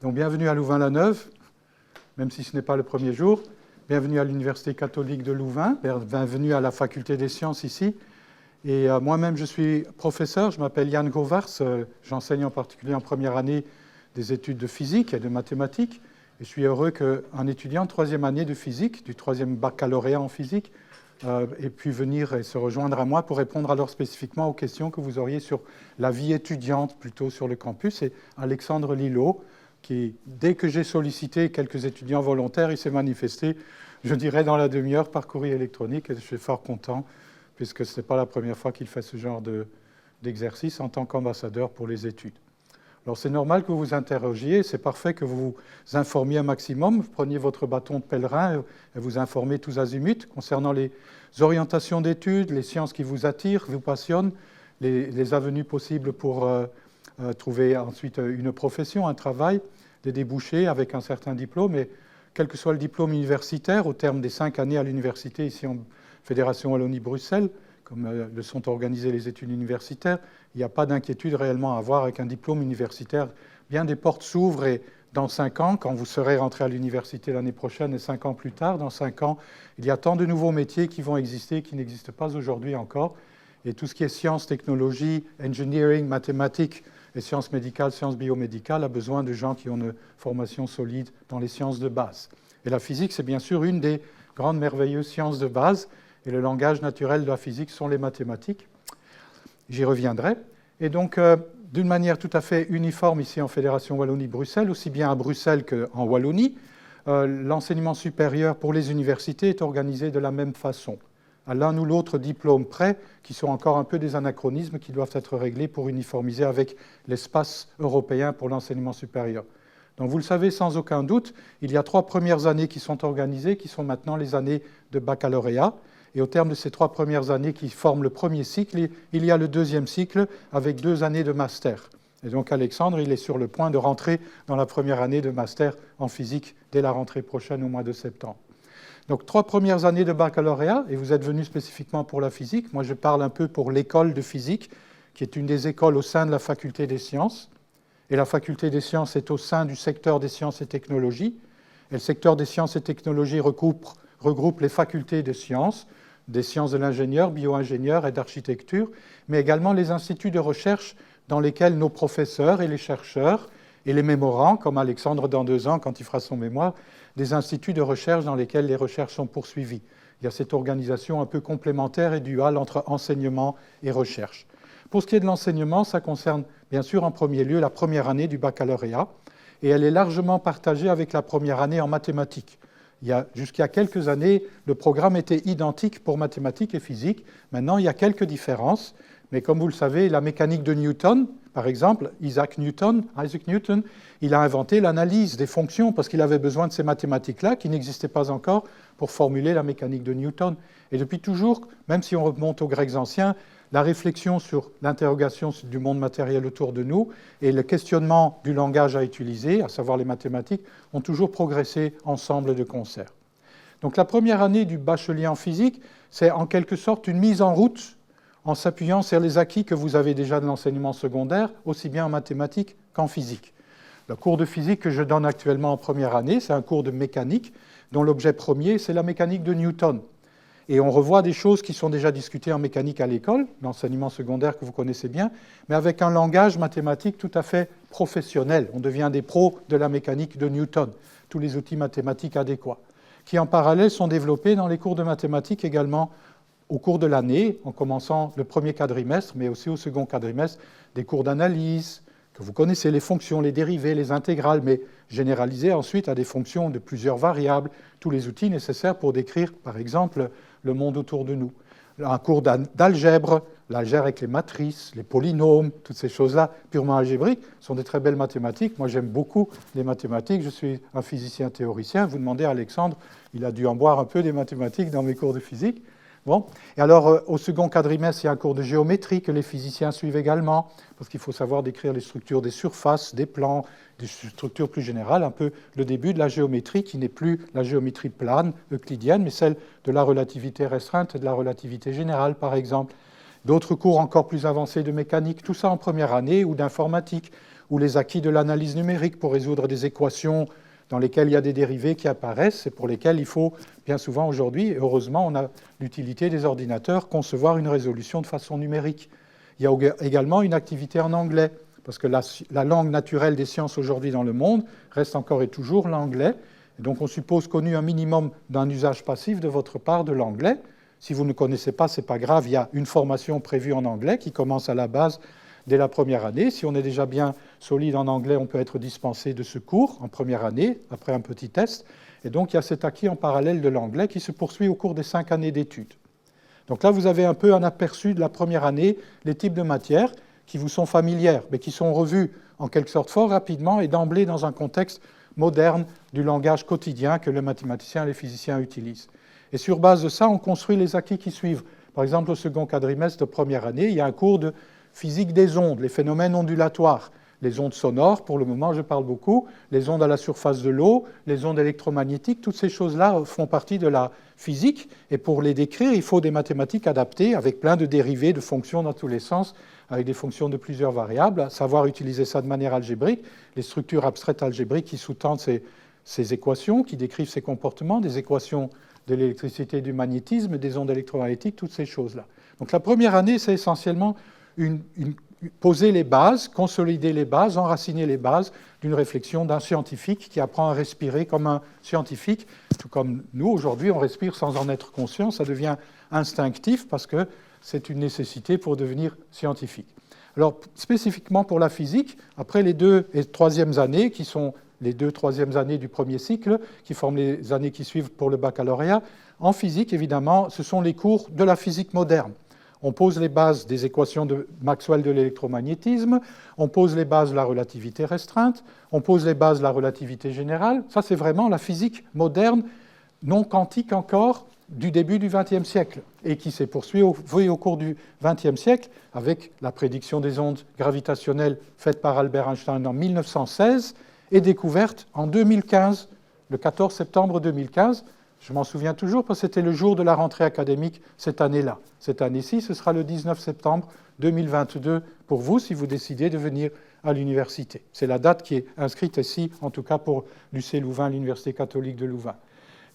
Donc bienvenue à Louvain-la-Neuve, même si ce n'est pas le premier jour. Bienvenue à l'Université catholique de Louvain, bienvenue à la Faculté des sciences ici. Et moi-même, je suis professeur, je m'appelle Yann Govars, j'enseigne en particulier en première année des études de physique et de mathématiques. Et je suis heureux qu'un étudiant de troisième année de physique, du troisième baccalauréat en physique, ait pu venir et se rejoindre à moi pour répondre alors spécifiquement aux questions que vous auriez sur la vie étudiante, plutôt sur le campus. Et Alexandre Lilot, qui, dès que j'ai sollicité quelques étudiants volontaires, il s'est manifesté, je dirais, dans la demi-heure par courrier électronique. Et je suis fort content, puisque ce n'est pas la première fois qu'il fait ce genre d'exercice en tant qu'ambassadeur pour les études. Alors c'est normal que vous vous interrogiez, c'est parfait que vous vous informiez un maximum, vous preniez votre bâton de pèlerin et vous informez tous azimuts concernant les orientations d'études, les sciences qui vous attirent, vous passionnent, les avenues possibles pour trouver ensuite une profession, un travail, des débouchés avec un certain diplôme. Et quel que soit le diplôme universitaire, au terme des 5 années à l'université ici en Fédération Wallonie-Bruxelles, comme le sont organisées les études universitaires, il n'y a pas d'inquiétude réellement à avoir avec un diplôme universitaire. Bien des portes s'ouvrent et dans 5 ans, quand vous serez rentré à l'université l'année prochaine et 5 ans plus tard, dans 5 ans, il y a tant de nouveaux métiers qui vont exister, qui n'existent pas aujourd'hui encore. Et tout ce qui est sciences, technologies, engineering, mathématiques et sciences médicales, sciences biomédicales a besoin de gens qui ont une formation solide dans les sciences de base. Et la physique, c'est bien sûr une des grandes, merveilleuses sciences de base. Et le langage naturel de la physique sont les mathématiques. J'y reviendrai. Et donc, d'une manière tout à fait uniforme ici en Fédération Wallonie-Bruxelles, aussi bien à Bruxelles qu'en Wallonie, l'enseignement supérieur pour les universités est organisé de la même façon, à l'un ou l'autre diplôme près, qui sont encore un peu des anachronismes qui doivent être réglés pour uniformiser avec l'espace européen pour l'enseignement supérieur. Donc vous le savez sans aucun doute, il y a 3 premières années qui sont organisées, qui sont maintenant les années de baccalauréat. Et au terme de ces 3 premières années qui forment le premier cycle, il y a le deuxième cycle avec 2 années de master. Et donc Alexandre, il est sur le point de rentrer dans la première année de master en physique dès la rentrée prochaine au mois de septembre. Donc 3 premières années de baccalauréat, et vous êtes venu spécifiquement pour la physique. Moi, je parle un peu pour l'école de physique, qui est une des écoles au sein de la faculté des sciences. Et la faculté des sciences est au sein du secteur des sciences et technologies. Et le secteur des sciences et technologies regroupe les facultés de sciences, des sciences de l'ingénieur, bio-ingénieur et d'architecture, mais également les instituts de recherche dans lesquels nos professeurs et les chercheurs et les mémorants, comme Alexandre dans 2 ans quand il fera son mémoire, des instituts de recherche dans lesquels les recherches sont poursuivies. Il y a cette organisation un peu complémentaire et duale entre enseignement et recherche. Pour ce qui est de l'enseignement, ça concerne bien sûr en premier lieu la première année du baccalauréat, et elle est largement partagée avec la première année en mathématiques. Jusqu'à quelques années, le programme était identique pour mathématiques et physique. Maintenant, il y a quelques différences. Mais comme vous le savez, la mécanique de Newton, par exemple, Isaac Newton, il a inventé l'analyse des fonctions parce qu'il avait besoin de ces mathématiques-là qui n'existaient pas encore pour formuler la mécanique de Newton. Et depuis toujours, même si on remonte aux Grecs anciens, la réflexion sur l'interrogation du monde matériel autour de nous et le questionnement du langage à utiliser, à savoir les mathématiques, ont toujours progressé ensemble de concert. Donc la première année du bachelier en physique, c'est en quelque sorte une mise en route en s'appuyant sur les acquis que vous avez déjà de l'enseignement secondaire, aussi bien en mathématiques qu'en physique. Le cours de physique que je donne actuellement en première année, c'est un cours de mécanique dont l'objet premier, c'est la mécanique de Newton. Et on revoit des choses qui sont déjà discutées en mécanique à l'école, l'enseignement secondaire que vous connaissez bien, mais avec un langage mathématique tout à fait professionnel. On devient des pros de la mécanique de Newton, tous les outils mathématiques adéquats, qui en parallèle sont développés dans les cours de mathématiques également au cours de l'année, en commençant le premier quadrimestre, mais aussi au second quadrimestre, des cours d'analyse, que vous connaissez, les fonctions, les dérivées, les intégrales, mais généralisées ensuite à des fonctions de plusieurs variables, tous les outils nécessaires pour décrire, par exemple, le monde autour de nous. Un cours d'algèbre, l'algèbre avec les matrices, les polynômes, toutes ces choses-là purement algébriques, sont des très belles mathématiques. Moi, j'aime beaucoup les mathématiques. Je suis un physicien théoricien. Vous demandez à Alexandre, il a dû en boire un peu des mathématiques dans mes cours de physique. Bon. Et alors, au second quadrimestre, il y a un cours de géométrie que les physiciens suivent également, parce qu'il faut savoir décrire les structures des surfaces, des plans, des structures plus générales, un peu le début de la géométrie, qui n'est plus la géométrie plane, euclidienne, mais celle de la relativité restreinte et de la relativité générale, par exemple. d'autres cours encore plus avancés de mécanique, tout ça en première année, ou d'informatique, ou les acquis de l'analyse numérique pour résoudre des équations dans lesquelles il y a des dérivés qui apparaissent et pour lesquelles il faut bien souvent aujourd'hui, heureusement, on a l'utilité des ordinateurs, concevoir une résolution de façon numérique. Il y a également une activité en anglais, parce que la langue naturelle des sciences aujourd'hui dans le monde reste encore et toujours l'anglais. Et donc on suppose connu un minimum d'un usage passif de votre part de l'anglais. Si vous ne connaissez pas, ce n'est pas grave, il y a une formation prévue en anglais qui commence à la base dès la première année. Si on est déjà bien solide en anglais, on peut être dispensé de ce cours en première année, après un petit test. Et donc, il y a cet acquis en parallèle de l'anglais qui se poursuit au cours des 5 années d'études. Donc là, vous avez un peu un aperçu de la première année, les types de matières qui vous sont familières, mais qui sont revues en quelque sorte fort rapidement et d'emblée dans un contexte moderne du langage quotidien que les mathématiciens et les physiciens utilisent. Et sur base de ça, on construit les acquis qui suivent. Par exemple, au second quadrimestre de première année, il y a un cours de physique des ondes, les phénomènes ondulatoires, les ondes sonores, pour le moment je parle beaucoup, les ondes à la surface de l'eau, les ondes électromagnétiques, toutes ces choses-là font partie de la physique, et pour les décrire, il faut des mathématiques adaptées, avec plein de dérivés, de fonctions dans tous les sens, avec des fonctions de plusieurs variables, savoir utiliser ça de manière algébrique, les structures abstraites algébriques qui sous-tendent ces équations, qui décrivent ces comportements, des équations de l'électricité et du magnétisme, des ondes électromagnétiques, toutes ces choses-là. Donc la première année, c'est essentiellement poser les bases, consolider les bases, enraciner les bases d'une réflexion d'un scientifique qui apprend à respirer comme un scientifique, tout comme nous, aujourd'hui, on respire sans en être conscient, ça devient instinctif parce que c'est une nécessité pour devenir scientifique. Alors, spécifiquement pour la physique, après les 2 et 3e années, qui sont les 2 3e années du premier cycle, qui forment les années qui suivent pour le baccalauréat, en physique, évidemment, ce sont les cours de la physique moderne. On pose les bases des équations de Maxwell de l'électromagnétisme, on pose les bases de la relativité restreinte, on pose les bases de la relativité générale. Ça, c'est vraiment la physique moderne, non quantique encore, du début du XXe siècle, et qui s'est poursuivie au cours du XXe siècle avec la prédiction des ondes gravitationnelles faite par Albert Einstein en 1916 et découverte en 2015, le 14 septembre 2015. Je m'en souviens toujours parce que c'était le jour de la rentrée académique cette année-là. Cette année-ci, ce sera le 19 septembre 2022 pour vous si vous décidez de venir à l'université. C'est la date qui est inscrite ici, en tout cas pour l'UC Louvain, l'Université catholique de Louvain.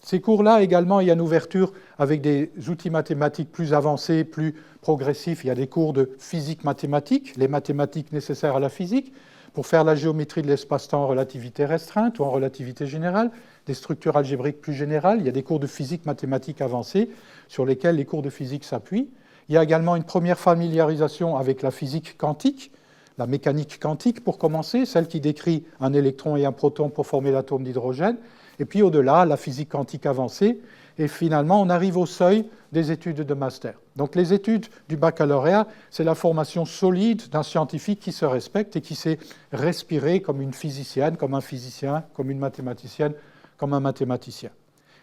Ces cours-là, également, il y a une ouverture avec des outils mathématiques plus avancés, plus progressifs. Il y a des cours de physique mathématique, les mathématiques nécessaires à la physique, pour faire la géométrie de l'espace-temps en relativité restreinte ou en relativité générale, des structures algébriques plus générales. Il y a des cours de physique mathématique avancés sur lesquels les cours de physique s'appuient. Il y a également une première familiarisation avec la physique quantique, la mécanique quantique pour commencer, celle qui décrit un électron et un proton pour former l'atome d'hydrogène. Et puis au-delà, la physique quantique avancée. Et finalement, on arrive au seuil des études de master. Donc les études du baccalauréat, c'est la formation solide d'un scientifique qui se respecte et qui sait respirer comme une physicienne, comme un physicien, comme une mathématicienne, comme un mathématicien.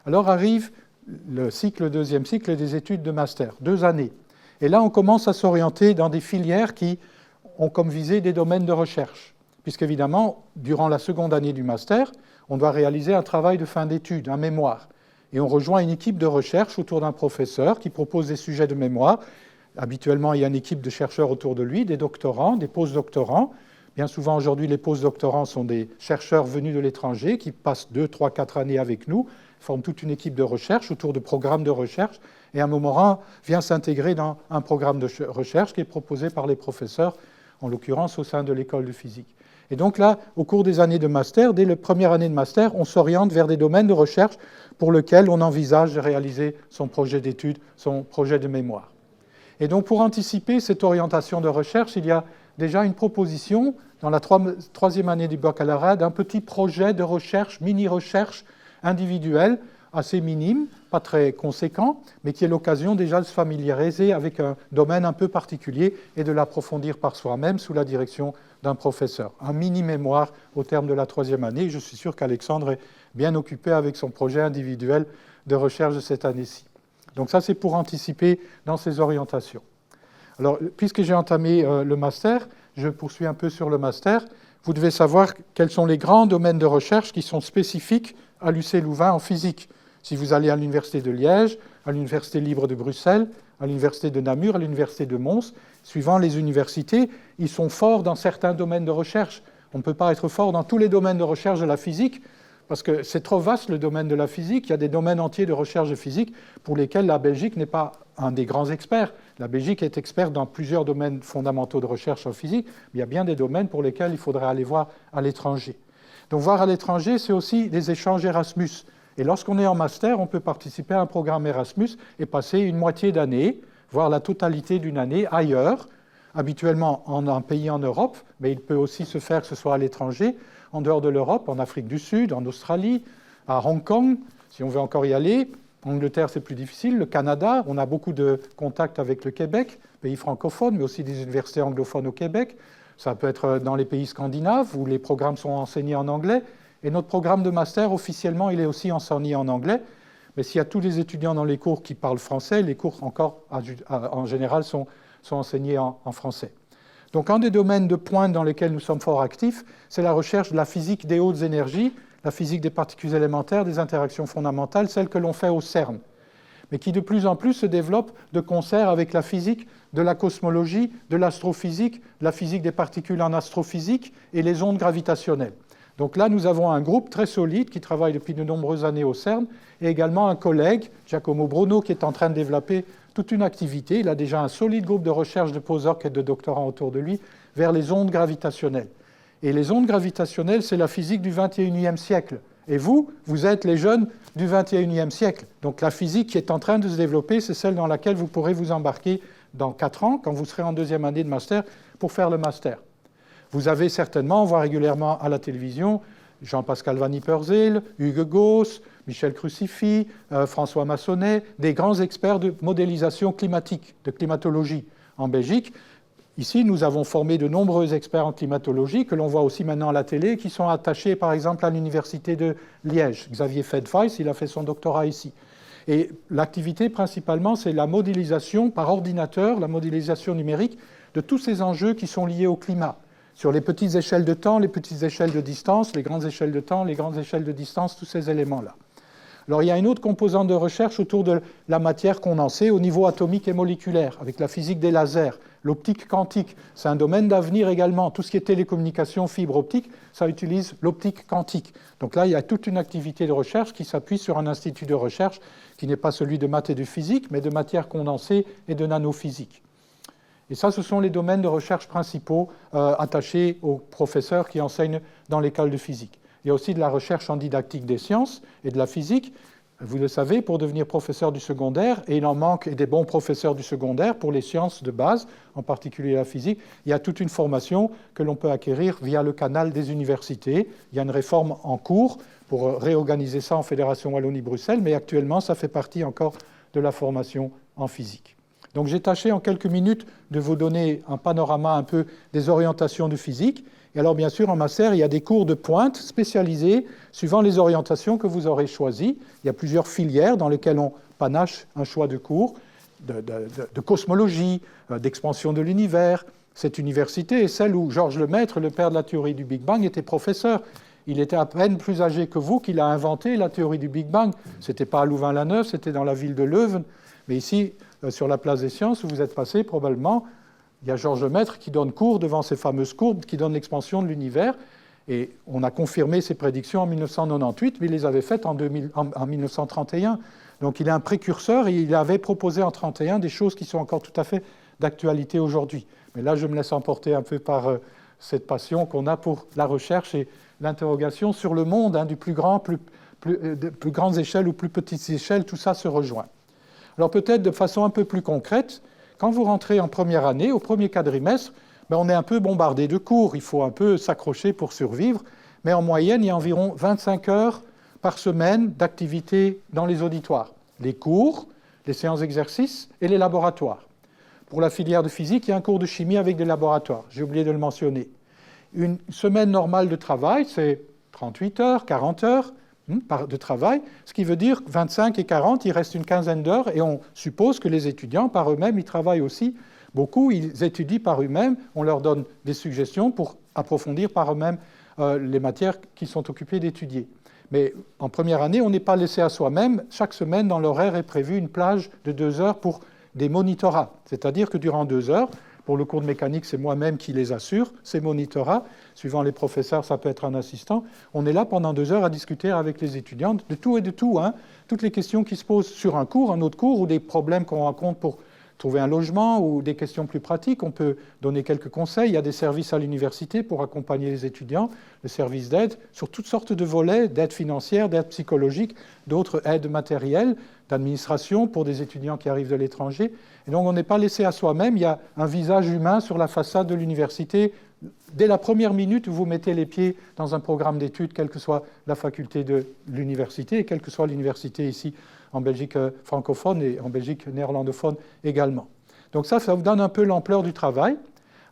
Alors arrive le deuxième cycle des études de master, 2 années. Et là, on commence à s'orienter dans des filières qui ont comme visée des domaines de recherche. Puisqu'évidemment, durant la seconde année du master, on doit réaliser un travail de fin d'études, un mémoire. Et on rejoint une équipe de recherche autour d'un professeur qui propose des sujets de mémoire. Habituellement, il y a une équipe de chercheurs autour de lui, des doctorants, des post-doctorants. Bien souvent, aujourd'hui, les post-doctorants sont des chercheurs venus de l'étranger qui passent 2, 3, 4 années avec nous, forment toute une équipe de recherche autour de programmes de recherche, et à un moment vient s'intégrer dans un programme de recherche qui est proposé par les professeurs, en l'occurrence au sein de l'école de physique. Et donc là, au cours des années de master, dès la première année de master, on s'oriente vers des domaines de recherche pour lesquels on envisage de réaliser son projet d'étude, son projet de mémoire. Et donc pour anticiper cette orientation de recherche, il y a déjà une proposition dans la 3e année du baccalauréat d'un petit projet de recherche, mini-recherche individuelle, assez minime, pas très conséquent, mais qui est l'occasion déjà de se familiariser avec un domaine un peu particulier et de l'approfondir par soi-même sous la direction d'un professeur. Un mini-mémoire au terme de la 3e année. Je suis sûr qu'Alexandre est bien occupé avec son projet individuel de recherche de cette année-ci. Donc ça, c'est pour anticiper dans ces orientations. Alors, puisque j'ai entamé le master, je poursuis un peu sur le master. Vous devez savoir quels sont les grands domaines de recherche qui sont spécifiques à l'UC Louvain en physique. Si vous allez à l'Université de Liège, à l'Université libre de Bruxelles, à l'université de Namur, à l'université de Mons. Suivant les universités, ils sont forts dans certains domaines de recherche. On ne peut pas être fort dans tous les domaines de recherche de la physique, parce que c'est trop vaste le domaine de la physique. Il y a des domaines entiers de recherche de physique pour lesquels la Belgique n'est pas un des grands experts. La Belgique est experte dans plusieurs domaines fondamentaux de recherche en physique, mais il y a bien des domaines pour lesquels il faudrait aller voir à l'étranger. Donc voir à l'étranger, c'est aussi des échanges Erasmus. Et lorsqu'on est en master, on peut participer à un programme Erasmus et passer une moitié d'année, voire la totalité d'une année ailleurs, habituellement en un pays en Europe, mais il peut aussi se faire que ce soit à l'étranger, en dehors de l'Europe, en Afrique du Sud, en Australie, à Hong Kong, si on veut encore y aller. En Angleterre, c'est plus difficile. Le Canada, on a beaucoup de contacts avec le Québec, pays francophone, mais aussi des universités anglophones au Québec. Ça peut être dans les pays scandinaves, où les programmes sont enseignés en anglais. Et notre programme de master, officiellement, il est aussi enseigné en anglais. Mais s'il y a tous les étudiants dans les cours qui parlent français, les cours encore, en général, sont enseignés en français. Donc un des domaines de pointe dans lesquels nous sommes fort actifs, c'est la recherche de la physique des hautes énergies, la physique des particules élémentaires, des interactions fondamentales, celle que l'on fait au CERN, mais qui de plus en plus se développe de concert avec la physique de la cosmologie, de l'astrophysique, de la physique des particules en astrophysique et les ondes gravitationnelles. Donc là, nous avons un groupe très solide qui travaille depuis de nombreuses années au CERN, et également un collègue, Giacomo Bruno, qui est en train de développer toute une activité. Il a déjà un solide groupe de recherche de postdoc et de doctorants autour de lui vers les ondes gravitationnelles. Et les ondes gravitationnelles, c'est la physique du XXIe siècle. Et vous êtes les jeunes du XXIe siècle. Donc la physique qui est en train de se développer, c'est celle dans laquelle vous pourrez vous embarquer dans 4 ans, quand vous serez en 2e année de master, pour faire le master. Vous avez certainement, on voit régulièrement à la télévision, Jean-Pascal Van Ypersele, Hugo Gauss, Michel Crucifix, François Massonnet, des grands experts de modélisation climatique, de climatologie en Belgique. Ici, nous avons formé de nombreux experts en climatologie que l'on voit aussi maintenant à la télé, qui sont attachés par exemple à l'université de Liège. Xavier Fedweiss, il a fait son doctorat ici. Et l'activité principalement, c'est la modélisation par ordinateur, la modélisation numérique de tous ces enjeux qui sont liés au climat. Sur les petites échelles de temps, les petites échelles de distance, les grandes échelles de temps, les grandes échelles de distance, tous ces éléments-là. Alors il y a une autre composante de recherche autour de la matière condensée au niveau atomique et moléculaire, avec la physique des lasers, l'optique quantique. C'est un domaine d'avenir également. Tout ce qui est télécommunication, fibre optique, ça utilise l'optique quantique. Donc là, il y a toute une activité de recherche qui s'appuie sur un institut de recherche qui n'est pas celui de maths et de physique, mais de matière condensée et de nanophysique. Et ça, ce sont les domaines de recherche principaux attachés aux professeurs qui enseignent dans l'école de physique. Il y a aussi de la recherche en didactique des sciences et de la physique. Vous le savez, pour devenir professeur du secondaire, et il en manque des bons professeurs du secondaire pour les sciences de base, en particulier la physique, il y a toute une formation que l'on peut acquérir via le canal des universités. Il y a une réforme en cours pour réorganiser ça en Fédération Wallonie-Bruxelles, mais actuellement, ça fait partie encore de la formation en physique. Donc j'ai tâché en quelques minutes de vous donner un panorama un peu des orientations de physique. Et alors bien sûr, en master, il y a des cours de pointe spécialisés suivant les orientations que vous aurez choisies. Il y a plusieurs filières dans lesquelles on panache un choix de cours, de cosmologie, d'expansion de l'univers. Cette université est celle où Georges Lemaître, le père de la théorie du Big Bang, était professeur. Il était à peine plus âgé que vous qu'il a inventé la théorie du Big Bang. Ce n'était pas à Louvain-la-Neuve, c'était dans la ville de Leuven. Mais ici, sur la place des sciences, où vous êtes passé, probablement, il y a Georges Lemaître qui donne cours devant ces fameuses courbes qui donnent l'expansion de l'univers. Et on a confirmé ces prédictions en 1998, mais il les avait faites en 1931. Donc il est un précurseur et il avait proposé en 1931 des choses qui sont encore tout à fait d'actualité aujourd'hui. Mais là, je me laisse emporter un peu par cette passion qu'on a pour la recherche et l'interrogation sur le monde, du plus grandes échelles ou plus petites échelles, tout ça se rejoint. Alors peut-être de façon un peu plus concrète, quand vous rentrez en première année, au premier quadrimestre, on est un peu bombardé de cours, il faut un peu s'accrocher pour survivre, mais en moyenne, il y a environ 25 heures par semaine d'activité dans les auditoires. Les cours, les séances d'exercice et les laboratoires. Pour la filière de physique, il y a un cours de chimie avec des laboratoires, j'ai oublié de le mentionner. Une semaine normale de travail, c'est 38 heures, 40 heures de travail, ce qui veut dire 25 et 40, il reste une quinzaine d'heures, et on suppose que les étudiants, par eux-mêmes, ils travaillent aussi beaucoup, ils étudient par eux-mêmes, on leur donne des suggestions pour approfondir par eux-mêmes les matières qu'ils sont occupés d'étudier. Mais en première année, on n'est pas laissé à soi-même. Chaque semaine, dans l'horaire est prévue une plage de 2 heures pour des monitorats. C'est-à-dire que durant 2 heures, pour le cours de mécanique, c'est moi-même qui les assure, ces monitorats. Suivant les professeurs, ça peut être un assistant. On est là pendant 2 heures à discuter avec les étudiants de tout et de tout. Toutes les questions qui se posent sur un cours, un autre cours, ou des problèmes qu'on rencontre pour trouver un logement, ou des questions plus pratiques. On peut donner quelques conseils. Il y a des services à l'université pour accompagner les étudiants, le service d'aide, sur toutes sortes de volets, d'aide financière, d'aide psychologique, d'autres aides matérielles, d'administration pour des étudiants qui arrivent de l'étranger. Et donc on n'est pas laissé à soi-même, il y a un visage humain sur la façade de l'université. Dès la première minute où vous mettez les pieds dans un programme d'études, quelle que soit la faculté de l'université, et quelle que soit l'université ici en Belgique francophone et en Belgique néerlandophone également. Donc ça vous donne un peu l'ampleur du travail.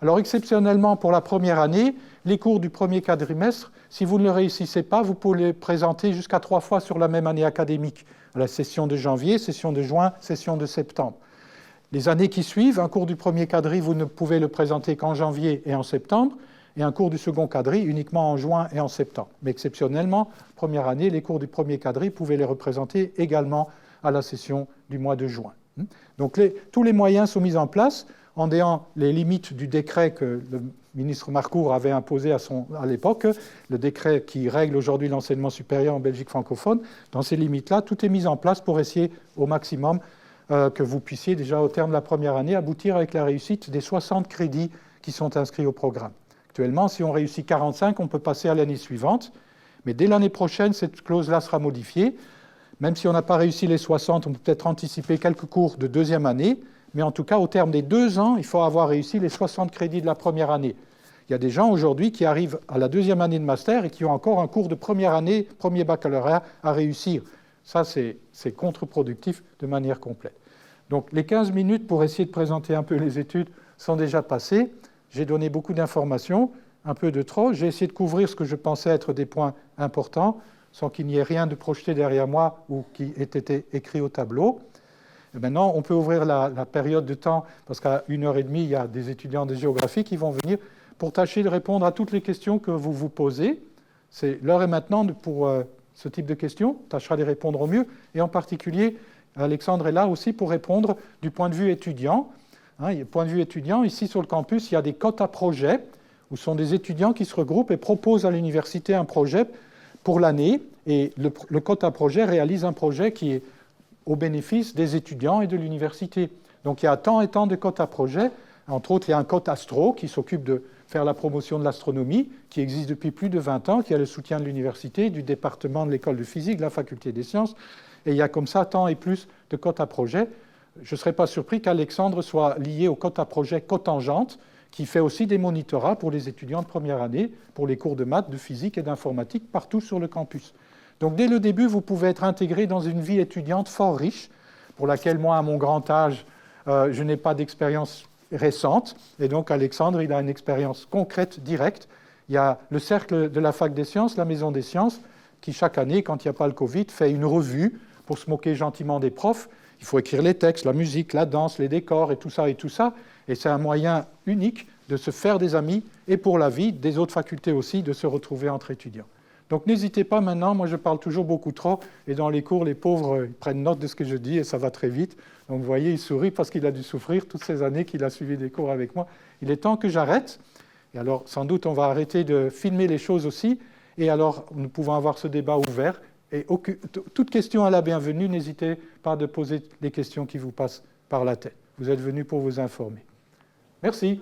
Alors exceptionnellement, pour la première année, les cours du premier quadrimestre, si vous ne le réussissez pas, vous pouvez les présenter jusqu'à 3 fois sur la même année académique. La session de janvier, session de juin, session de septembre. Les années qui suivent, un cours du premier quadri, vous ne pouvez le présenter qu'en janvier et en septembre, et un cours du second quadri uniquement en juin et en septembre. Mais exceptionnellement, première année, les cours du premier quadri, vous pouvez les représenter également à la session du mois de juin. Donc tous les moyens sont mis en place en déant les limites du décret que le ministre Marcourt avait imposé à l'époque, le décret qui règle aujourd'hui l'enseignement supérieur en Belgique francophone. Dans ces limites-là, tout est mis en place pour essayer au maximum que vous puissiez déjà au terme de la première année aboutir avec la réussite des 60 crédits qui sont inscrits au programme. Actuellement, si on réussit 45, on peut passer à l'année suivante, mais dès l'année prochaine, cette clause-là sera modifiée. Même si on n'a pas réussi les 60, on peut peut-être anticiper quelques cours de deuxième année, mais en tout cas, au terme des 2 ans, il faut avoir réussi les 60 crédits de la première année. Il y a des gens aujourd'hui qui arrivent à la deuxième année de master et qui ont encore un cours de première année, premier baccalauréat à réussir. Ça, c'est contre-productif de manière complète. Donc, les 15 minutes pour essayer de présenter un peu les études sont déjà passées. J'ai donné beaucoup d'informations, un peu de trop. J'ai essayé de couvrir ce que je pensais être des points importants, sans qu'il n'y ait rien de projeté derrière moi ou qui ait été écrit au tableau. Et maintenant, on peut ouvrir la période de temps, parce qu'à 1h30, il y a des étudiants de géographie qui vont venir pour tâcher de répondre à toutes les questions que vous vous posez. L'heure est maintenant pour ce type de questions. On tâchera de répondre au mieux. Et en particulier, Alexandre est là aussi pour répondre du point de vue étudiant. Point de vue étudiant, ici sur le campus, il y a des quotas projets, où sont des étudiants qui se regroupent et proposent à l'université un projet pour l'année. Et le quota projet réalise un projet qui est au bénéfice des étudiants et de l'université. Donc il y a tant et tant de quotas projets. Entre autres, il y a un quota astro qui s'occupe de faire la promotion de l'astronomie, qui existe depuis plus de 20 ans, qui a le soutien de l'université, du département de l'école de physique, de la faculté des sciences. Et il y a comme ça tant et plus de quotas projets. Je ne serais pas surpris qu'Alexandre soit lié au quota projet Cotangente, qui fait aussi des monitorats pour les étudiants de première année, pour les cours de maths, de physique et d'informatique partout sur le campus. Donc dès le début, vous pouvez être intégré dans une vie étudiante fort riche, pour laquelle moi, à mon grand âge, je n'ai pas d'expérience récente. Et donc Alexandre, il a une expérience concrète, directe. Il y a le cercle de la fac des sciences, la maison des sciences, qui chaque année, quand il n'y a pas le Covid, fait une revue pour se moquer gentiment des profs. Il faut écrire les textes, la musique, la danse, les décors et tout ça et tout ça. Et c'est un moyen unique de se faire des amis et pour la vie, des autres facultés aussi, de se retrouver entre étudiants. Donc n'hésitez pas maintenant, moi je parle toujours beaucoup trop, et dans les cours, les pauvres ils prennent note de ce que je dis et ça va très vite. Donc vous voyez, il sourit parce qu'il a dû souffrir toutes ces années qu'il a suivi des cours avec moi. Il est temps que j'arrête. Et alors sans doute on va arrêter de filmer les choses aussi, et alors nous pouvons avoir ce débat ouvert. Et toute question à la bienvenue, n'hésitez pas à poser les questions qui vous passent par la tête. Vous êtes venus pour vous informer. Merci.